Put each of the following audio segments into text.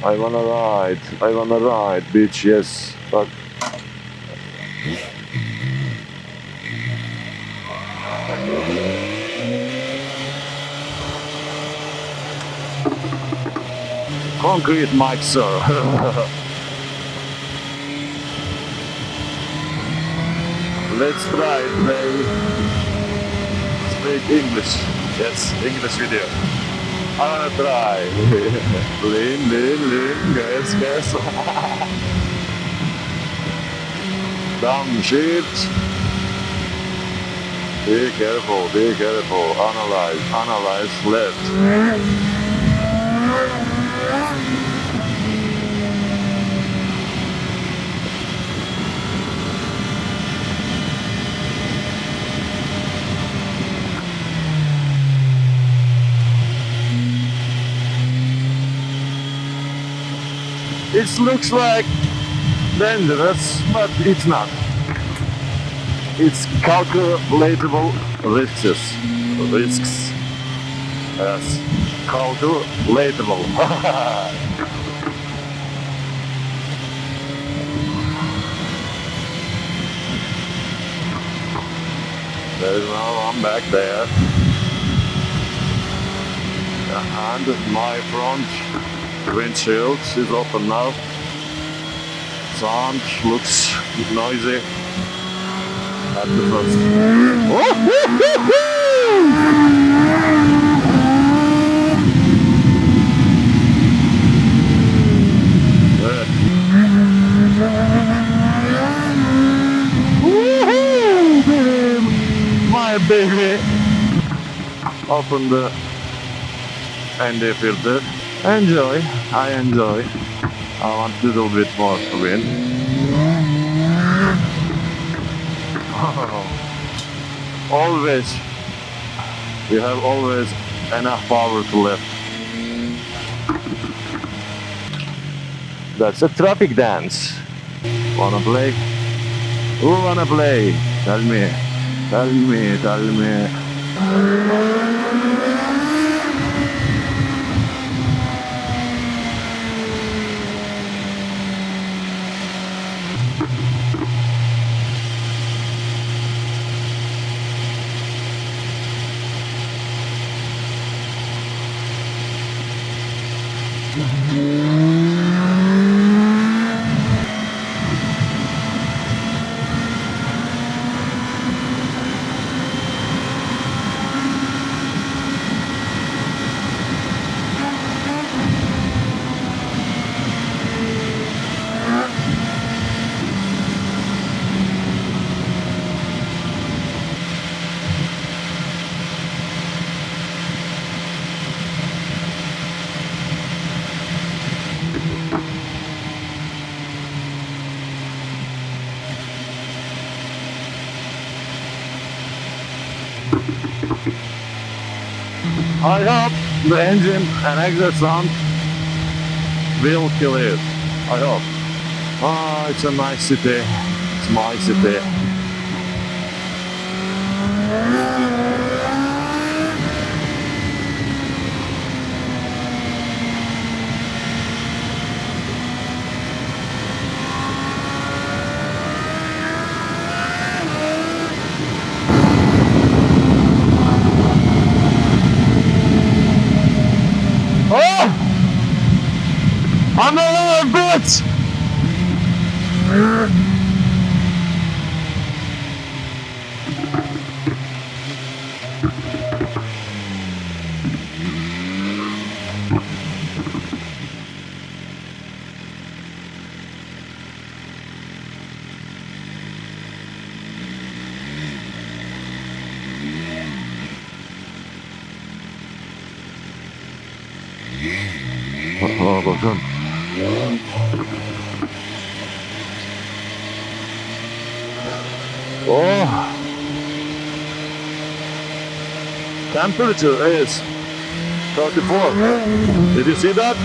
I wanna ride, bitch, yes. But concrete mic, sir. Let's try it, baby. Speak English. Yes, English video. I wanna try. Lean, guess. Dumb shit. Be careful. Analyze left. It looks like dangerous, but it's not. It's calculatable risks. Yes, calculatable. There's no one back there. And my front windshield is open now. Sound looks noisy at the first. My baby. Open the ND filter. Enjoy. I enjoy. I want a little bit more wind. Always. You have always enough power to left. That's a traffic dance. Wanna play? Who wanna play? Tell me. I hope the engine and exhaust sound will kill it. I hope. Oh, it's a nice city. It's my city. Oh! Another bitch! Oh, bakalım. Oh. Temperature is 34. Did you see that?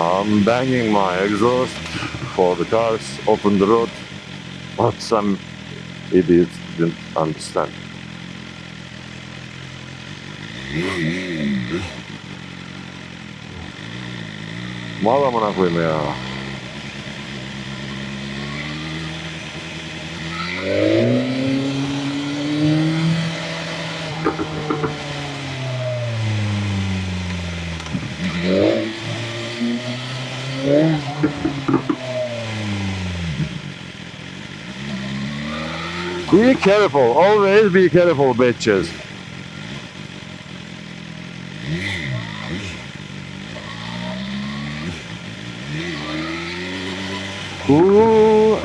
I'm banging my exhaust for the cars, open the road, but some idiots didn't understand. Mal amına koyayım ya. Be careful, always be careful, bitches. Ooh.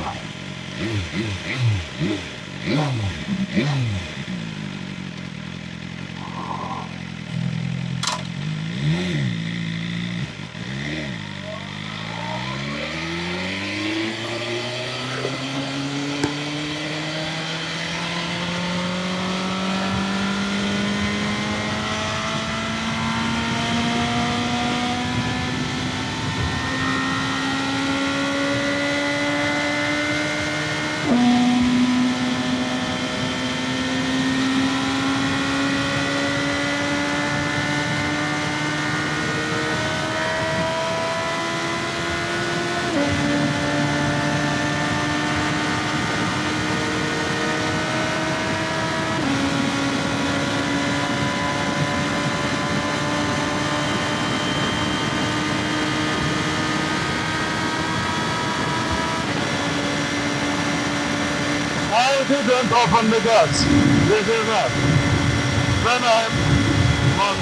I didn't open the gas. This is not. When I'm on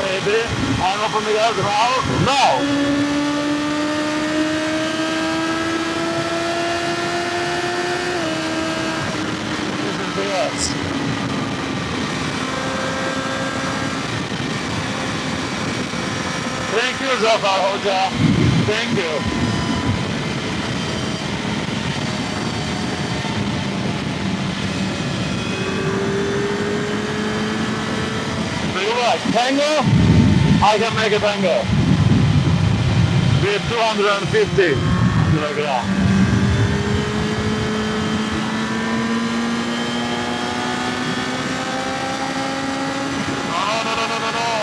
80, I open the gas now. Now! This is the gas. Thank you, Zafar Hoca. Thank you. Tango, I can make a tango with 250 kilograms. No.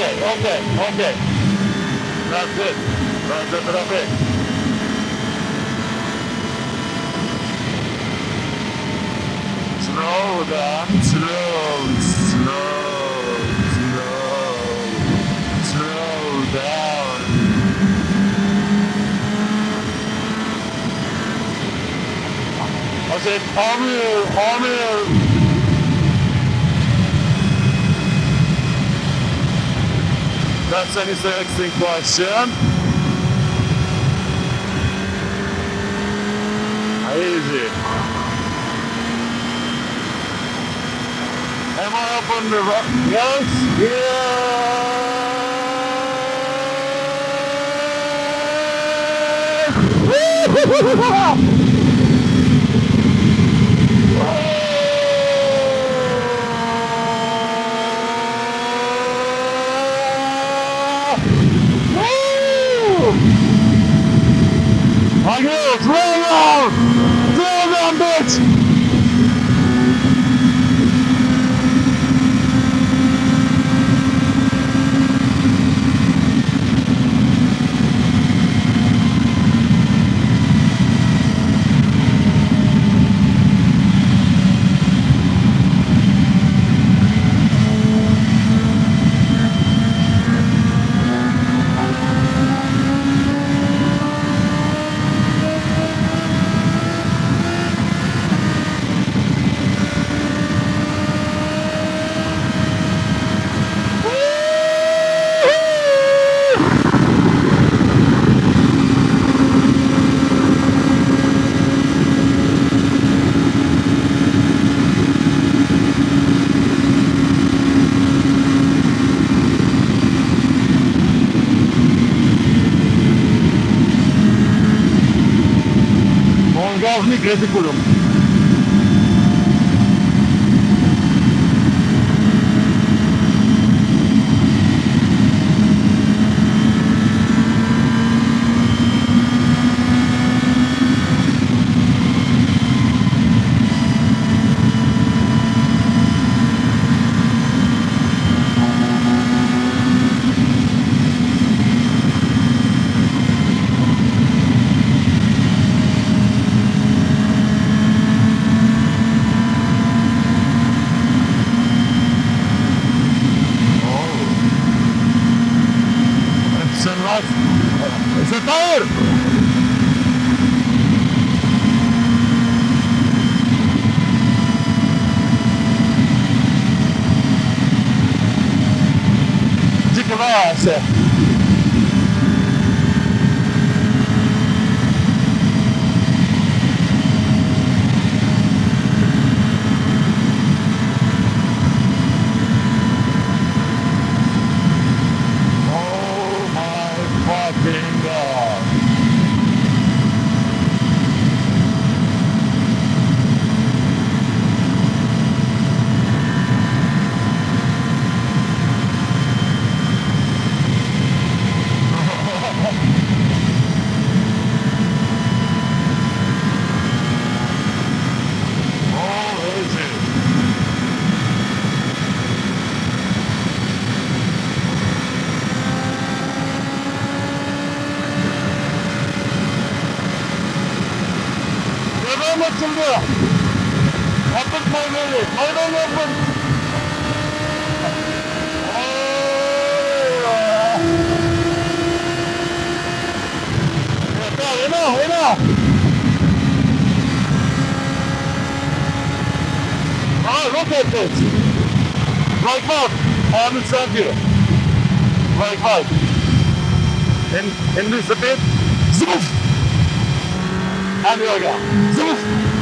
Okay. That's it. That's the traffic. Slow down, slow down. I said, on here. That's an interesting question. Easy. Am I up on the rock? Yes? Yeah! My girls, roll out! Roll down, bitch! technique reticulum. It's a tire! De classe! Açıldı. Yapık maydanoz. Maydanoz yapın. Oyna. Look at this. Like what? I understand you. Like what? In this a bit. Zoof. And here we go. Zoof.